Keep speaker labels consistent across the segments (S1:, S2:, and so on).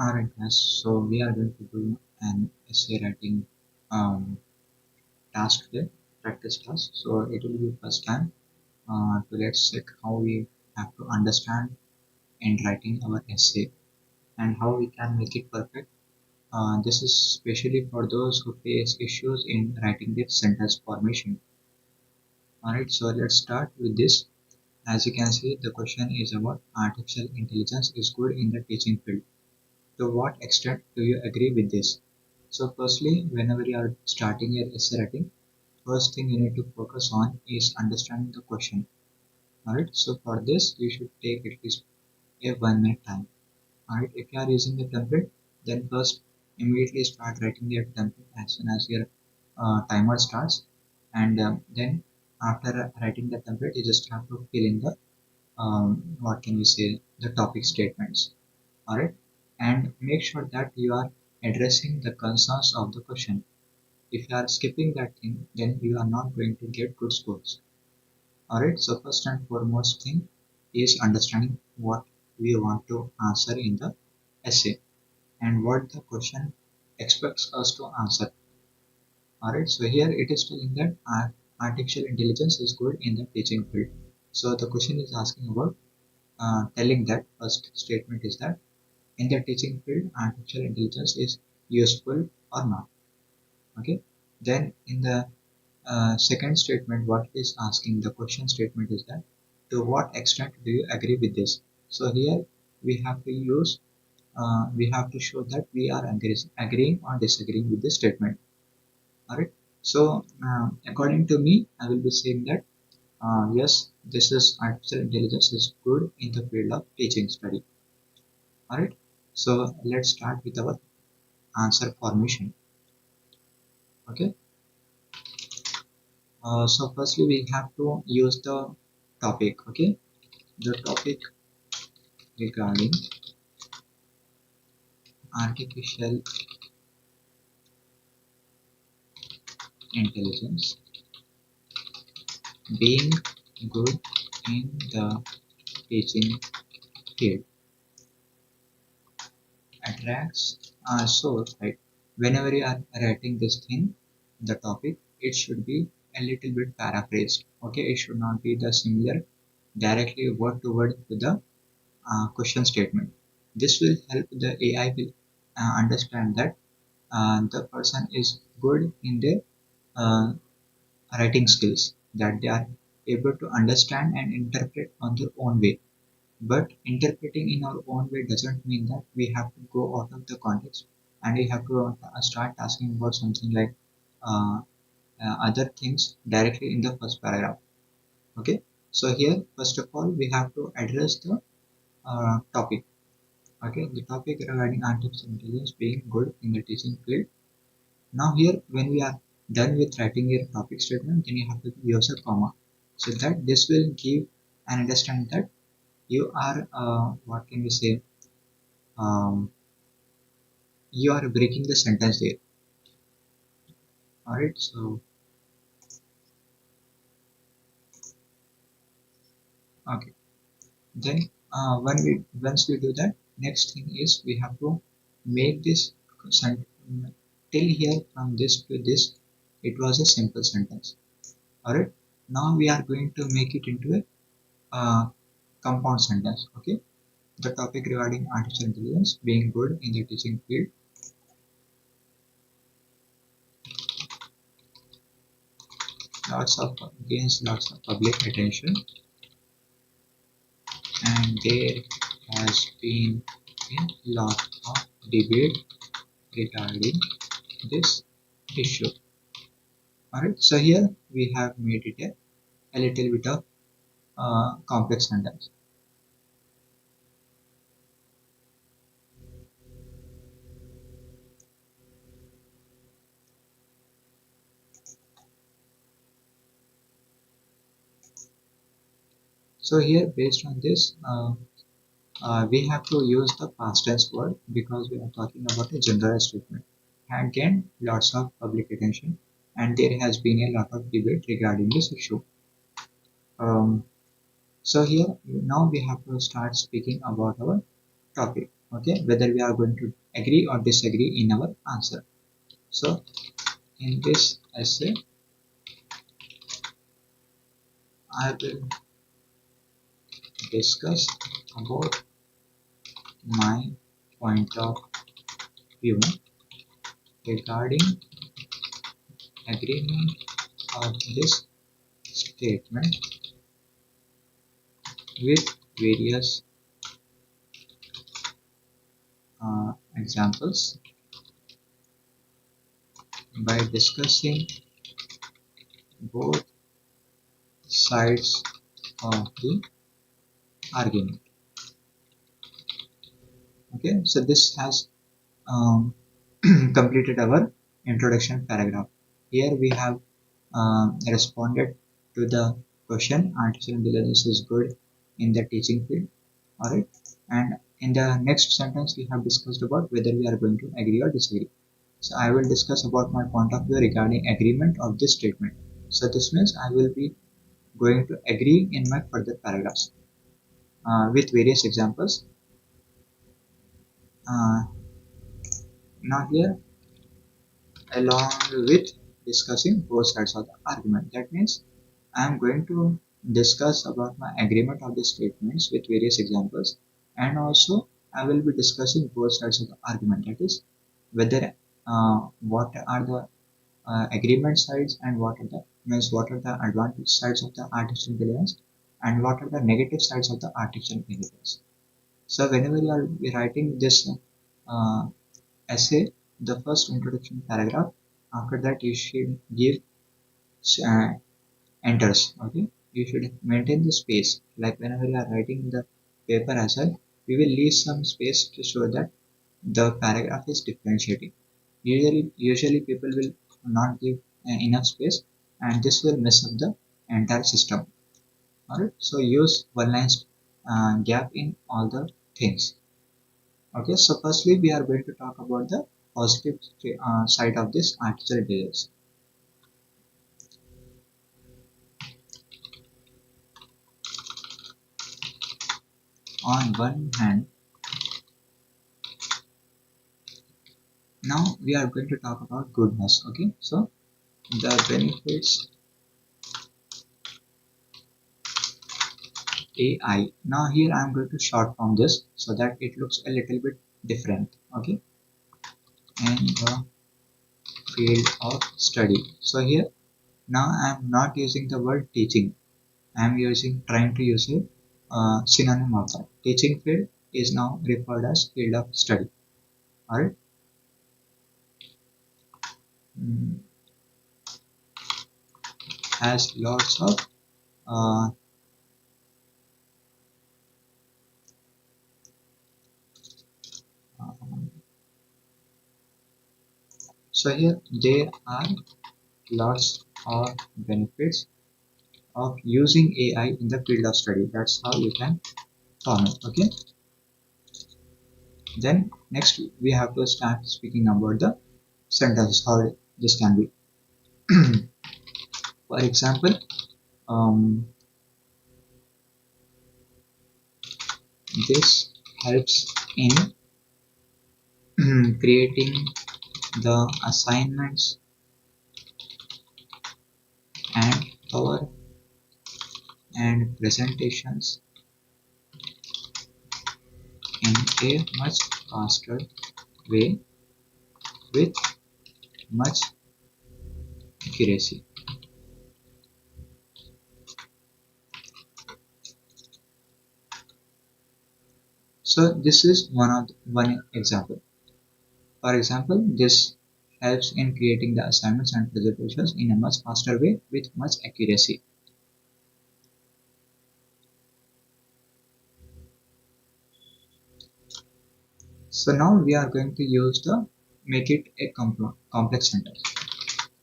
S1: Alright guys, so we are going to do an essay writing task today, practice task. So it will be first time to let's check how we have to understand in writing our essay and how we can make it perfect. This is especially for those who face issues in writing their sentence formation. Alright, so let's start with this. As you can see, the question is about artificial intelligence is good in the teaching field. To what extent do you agree with this? So firstly, whenever you are starting your essay writing, first thing you need to focus on is understanding the question. Alright, so for this you should take at least a 1 minute time. Alright, if you are using the template, then first immediately start writing your template as soon as your timer starts, and then after writing the template, you just have to fill in the what can we say, the topic statements. Alright, and make sure that you are addressing the concerns of the question. If you are skipping that thing, then you are not going to get good scores. Alright, so first and foremost thing is understanding what we want to answer in the essay and what the question expects us to answer. Alright, so here it is telling that artificial intelligence is good in the teaching field. So the question is asking about telling that first statement is that in the teaching field artificial intelligence is useful or not. Okay, then in the second statement, what it is asking, the question statement is that to what extent do you agree with this? So here we have to use, we have to show that we are agreeing or disagreeing with this statement. Alright. So according to me, I will be saying that yes, this is artificial intelligence is good in the field of teaching study. Alright. So let's start with our answer formation. Okay. So firstly, we have to use the topic. Okay, the topic regarding artificial intelligence being good in the teaching field attracts. So right, whenever you are writing this thing, the topic, it should be a little bit paraphrased. Okay, it should not be the similar directly word to word to the question statement. This will help the AI will understand that the person is good in their uh, writing skills, that they are able to understand and interpret on their own way. But interpreting in our own way doesn't mean that we have to go out of the context and we have to start asking about something like uh, other things directly in the first paragraph. Okay, so here first of all we have to address the topic. Okay, the topic regarding artificial intelligence being good in the teaching field. Now here, when we are done with writing your topic statement, then you have to use a comma. So that this will give an understanding that you are, what can we say, um, you are breaking the sentence there. Alright, so, okay. Then, once we do that, next thing is we have to make this sentence, till here from this to this, it was a simple sentence. Alright, now we are going to make it into a compound sentence. Okay, the topic regarding artificial intelligence being good in the teaching field gains lots of public attention, and there has been a lot of debate regarding this issue. Alright, so here we have made it a little bit of complex sentence. So here, based on this, we have to use the past tense word because we are talking about a general statement, and gained lots of public attention, and there has been a lot of debate regarding this issue. Um, so here now we have to start speaking about our topic. Okay, whether we are going to agree or disagree in our answer. So in this essay, I will discuss about my point of view regarding agreement of this statement with various examples by discussing both sides of the argument. Okay, so this has completed our introduction paragraph. Here we have responded to the question artificial intelligence is good in the teaching field. Alright, and in the next sentence we have discussed about whether we are going to agree or disagree. So I will discuss about my point of view regarding agreement of this statement. So this means I will be going to agree in my further paragraphs with various examples. Uh, Now here, along with discussing both sides of the argument. That means I am going to discuss about my agreement of the statements with various examples, and also I will be discussing both sides of the argument. That is whether what are the agreement sides and what are the advantage sides of the artificial intelligence and what are the negative sides of the artificial intelligence. So whenever you are writing this uh, essay, the first introduction paragraph, after that you should give uh, enters. Okay, you should maintain the space. Like whenever you are writing the paper as well, we will leave some space to show that the paragraph is differentiating. Usually people will not give enough space, and this will mess up the entire system. Alright, so use one line gap in all the things. Okay, so firstly we are going to talk about the positive side of this artificial intelligence. On one hand, now we are going to talk about goodness. Okay, so the benefits AI. Now here I am going to short form this so that it looks a little bit different. Okay, in the field of study. So here now I am not using the word teaching. I am trying to use a synonym of that. Teaching field is now referred as field of study. Alright. Mm, has lots of uh, so here there are lots of benefits of using AI in the field of study. That's how you can form it. Okay. Then next we have to start speaking about the sentences, how this can be. For example, um, this helps in creating the assignments and power and presentations in a much faster way with much accuracy. So this is one example. For example, this helps in creating the assignments and presentations in a much faster way with much accuracy. So now we are going to use the make it a complex sentence,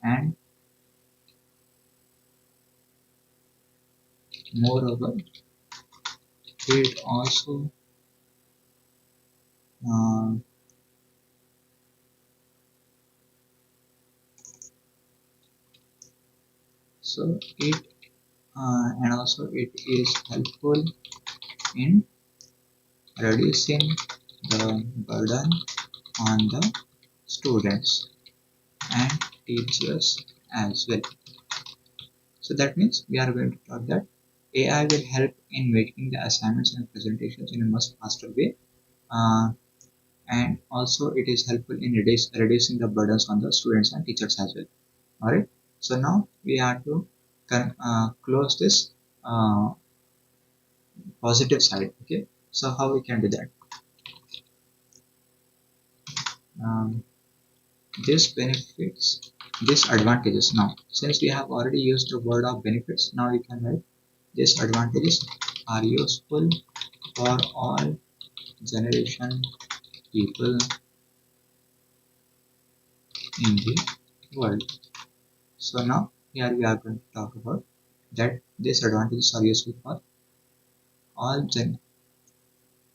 S1: and moreover it also uh, so it and also it is helpful in reducing the burden on the students and teachers as well. So that means we are going to talk that AI will help in making the assignments and presentations in a much faster way, uh, and also it is helpful in reducing the burdens on the students and teachers as well. Alright, so now we have to close this uh, positive side. Okay, so how we can do that? Um, this benefits, disadvantages. Now, since we have already used the word of benefits, now we can write disadvantages are useful for all generation people in the world. So now here we are going to talk about that disadvantages are useful for all gen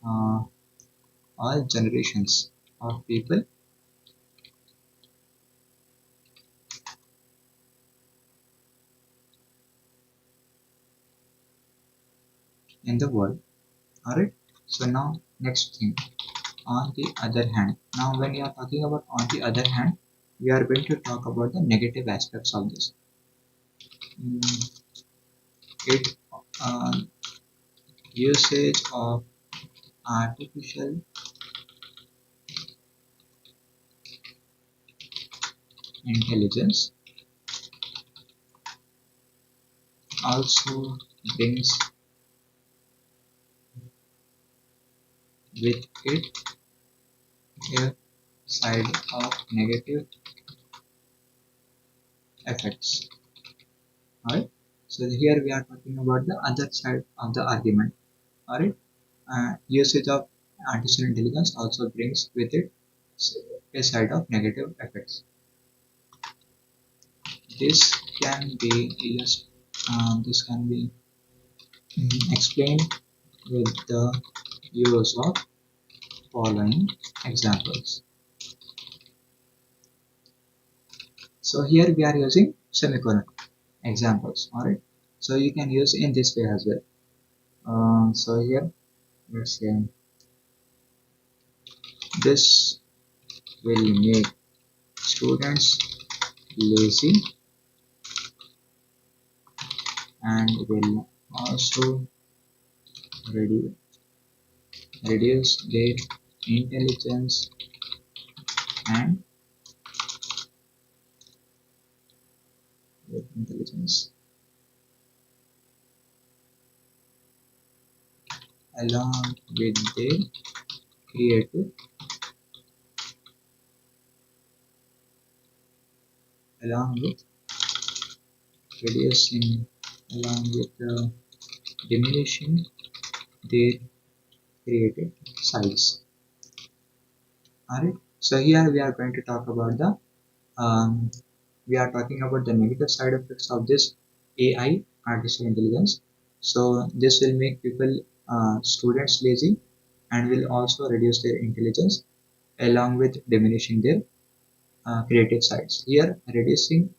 S1: uh, all generations of people in the world. Alright. So now next thing, on the other hand. Now when you are talking about on the other hand, we are going to talk about the negative aspects of this. It usage of artificial intelligence also brings with it a side of negative effects. Alright. So here we are talking about the other side of the argument. Alright. Usage of artificial intelligence also brings with it a side of negative effects. This can be this can be explained with the use of following examples. So here we are using semicolon examples. Alright. So you can use in this way as well. So here let's say this will make students lazy and will also reduce, reduce their intelligence and intelligence along with their creative, along with reducing, along with diminishing their creative size. Alright, so here we are going to talk about the we are talking about the negative side effects of this AI, artificial intelligence. So this will make people students lazy and will also reduce their intelligence along with diminishing their creative sides. Here reducing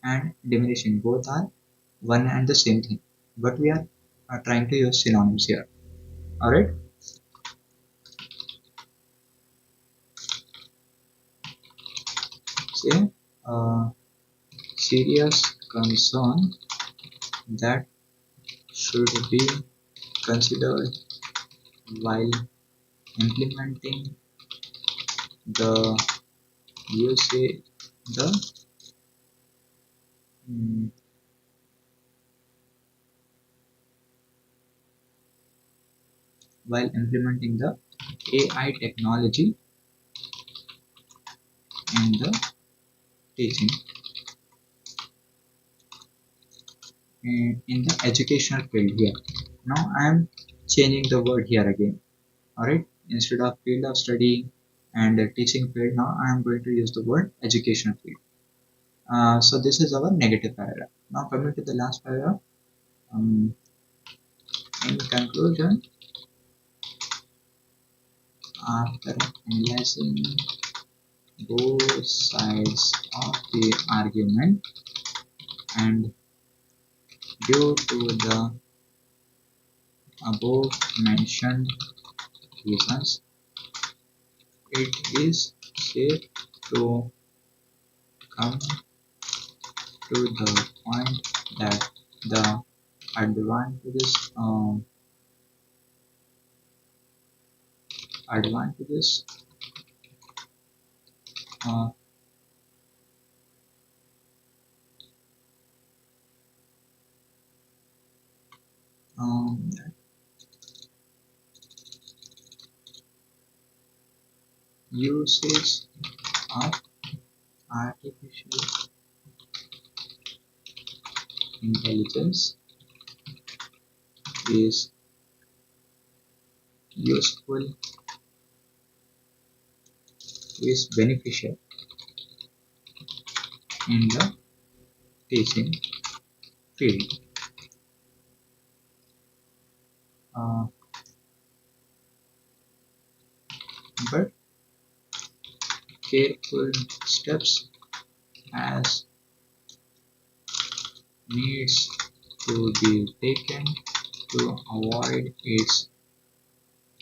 S1: and diminishing both are one and the same thing, but we are trying to use synonyms here. Alright. So serious concern that should be considered while implementing the usage the mm, while implementing the AI technology in the teaching in the educational field here. Now I am changing the word here again. Alright, instead of field of study and teaching field, now I am going to use the word educational field. So this is our negative paragraph. Now coming to the last paragraph. Um, in conclusion, after analyzing both sides of the argument and due to the above mentioned reasons, it is safe to come to the point that the advantages advantages uh, um, usage of artificial intelligence is useful is beneficial in the teaching field, uh, but careful steps as needs to be taken to avoid its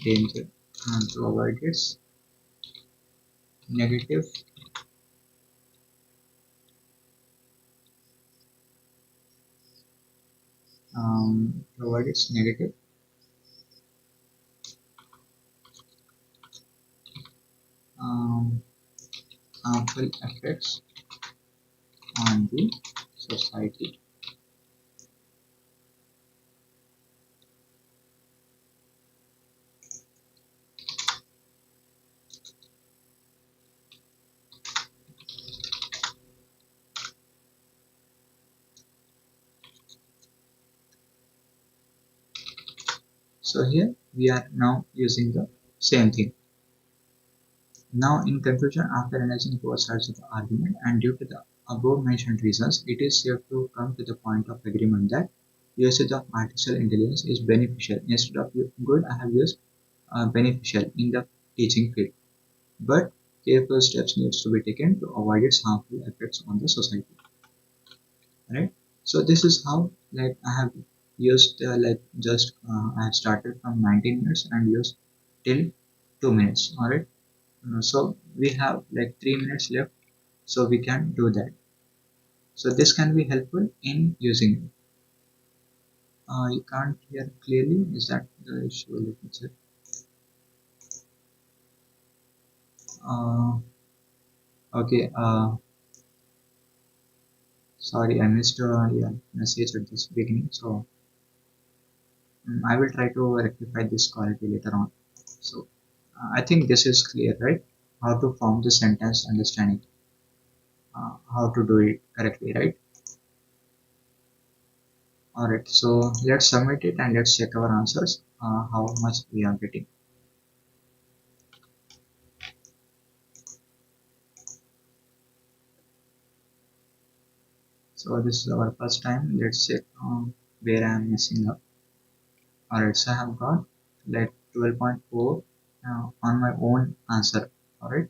S1: danger and to avoid its negative to avoid its negative um, harmful effects on the society. So here we are now using the same thing. Now in conclusion, after analyzing both sides of the argument and due to the above mentioned reasons, it is safe to come to the point of agreement that usage of artificial intelligence is beneficial. Instead of good, I have used beneficial in the teaching field. But careful steps needs to be taken to avoid its harmful effects on the society. Right? So this is how like I have used like just I have started from 19 minutes and used till 2 minutes. All right. So we have like 3 minutes left, so we can do that. So this can be helpful in using it. You can't hear clearly. Is that the issue? Let me check. Uh, okay. Sorry, I missed your message at this beginning. So I will try to rectify this quality later on. So I think this is clear, right? How to form the sentence understanding, how to do it correctly, right? Alright, so let's submit it and let's check our answers, how much we are getting. So this is our first time. Let's check where I am messing up. Alright, so I have got like 12.4 on my own answer. Alright,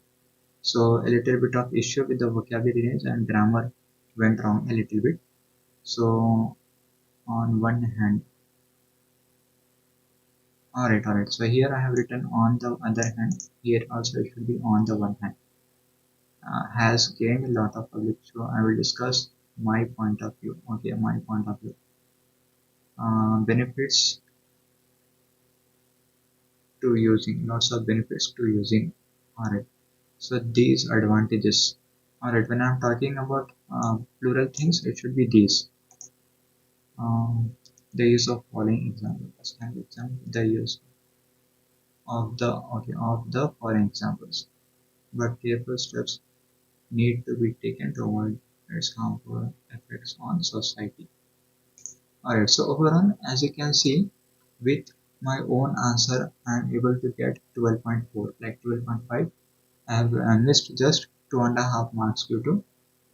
S1: so a little bit of issue with the vocabulary range and grammar went wrong a little bit. So on one hand, alright. So here I have written on the other hand. Here also it should be on the one hand. Has gained a lot of public. So I will discuss my point of view. Okay, my point of view. Benefits to using, lots of benefits to using. Alright. So these advantages. Alright, when I'm talking about plural things, it should be these. The use of following example. First hand example. The use of the following examples. But careful steps need to be taken to avoid its harmful effects on society. Alright, so overall, as you can see, with my own answer, I am able to get 12.4, like 12.5. I have missed just 2.5 marks due to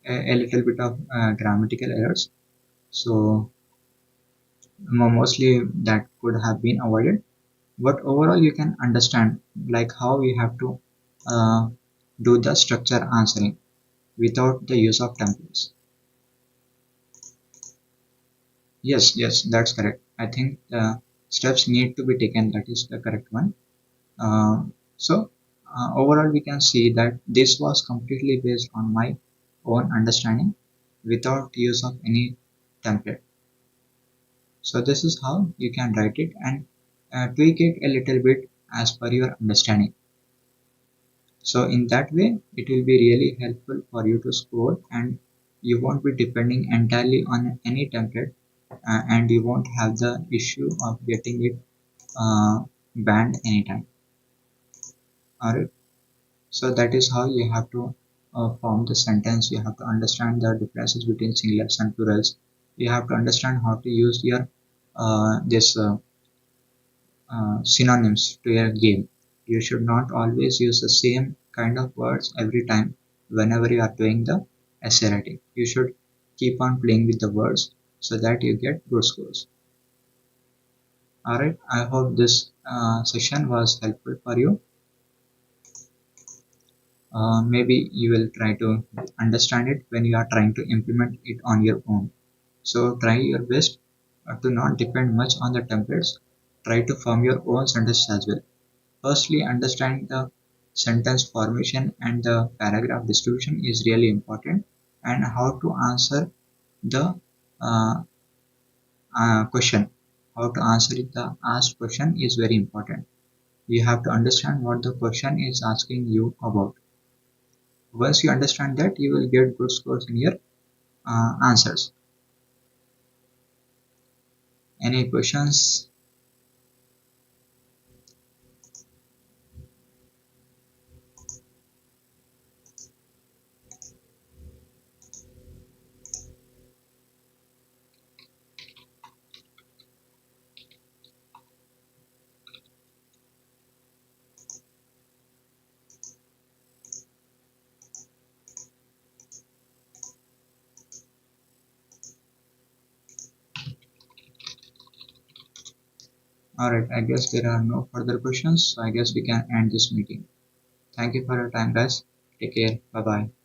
S1: a little bit of grammatical errors. So mostly that could have been avoided. But overall, you can understand like how we have to uh, do the structure answering without the use of templates. Yes, that's correct. I think steps need to be taken. That is the correct one. So Overall, we can see that this was completely based on my own understanding without use of any template. So this is how you can write it and tweak it a little bit as per your understanding. So in that way, it will be really helpful for you to score, and you won't be depending entirely on any template, and you won't have the issue of getting it banned anytime. Alright. So that is how you have to form the sentence. You have to understand the differences between singulars and plurals. You have to understand how to use your this synonyms to your game. You should not always use the same kind of words every time whenever you are doing the essay writing. You should keep on playing with the words so that you get good scores. Alright, I hope this session was helpful for you. Maybe you will try to understand it when you are trying to implement it on your own. So try your best to not depend much on the templates. Try to form your own sentences as well. Firstly, understanding the sentence formation and the paragraph distribution is really important, and how to answer the uh, question. How to answer the asked question is very important. You have to understand what the question is asking you about. Once you understand that, you will get good scores in your answers. Any questions? Alright, I guess there are no further questions, so I guess we can end this meeting. Thank you for your time, guys. Take care. Bye bye.